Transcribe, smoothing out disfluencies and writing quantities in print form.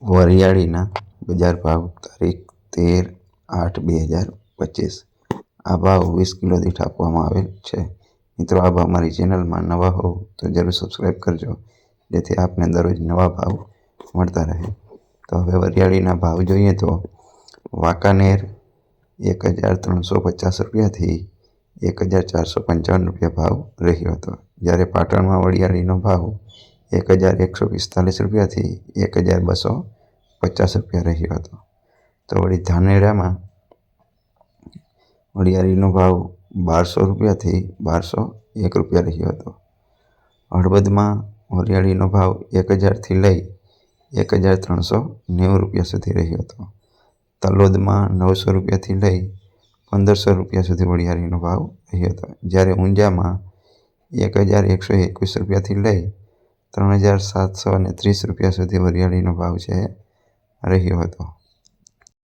વરિયાળીના બજાર ભાવ તારીખ 13/8/2025. આ ભાવ 20 કિલો દીઠ આપવામાં આવેલ છે. મિત્રો, આપ અમારી ચેનલમાં નવા હોવ તો જરૂર સબસ્ક્રાઈબ કરજો, જેથી આપને દરરોજ નવા ભાવ મળતા રહે. તો હવે વરિયાળીના ભાવ જોઈએ તો વાંકાનેર 1350 રૂપિયાથી 1455 રૂપિયા ભાવ રહ્યો હતો, જ્યારે પાટણમાં વરિયાળીનો ભાવ 1145 રૂપિયાથી 1250 રૂપિયા રહ્યો હતો. તો વળી ધાનેરામાં વરિયાળીનો ભાવ 1200 રૂપિયાથી 1201 રૂપિયા રહ્યો હતો. હળવદમાં વરિયાળીનો ભાવ 1000થી લઈ 1390 રૂપિયા સુધી રહ્યો હતો. તલોદમાં 900 રૂપિયાથી લઈ 1500 રૂપિયા સુધી વરિયાળીનો ભાવ રહ્યો હતો, જ્યારે ઊંઝામાં 1121 રૂપિયાથી લઈ 3730 રૂપિયા સુધી વરિયાળીનો ભાવ છે રહ્યો હતો.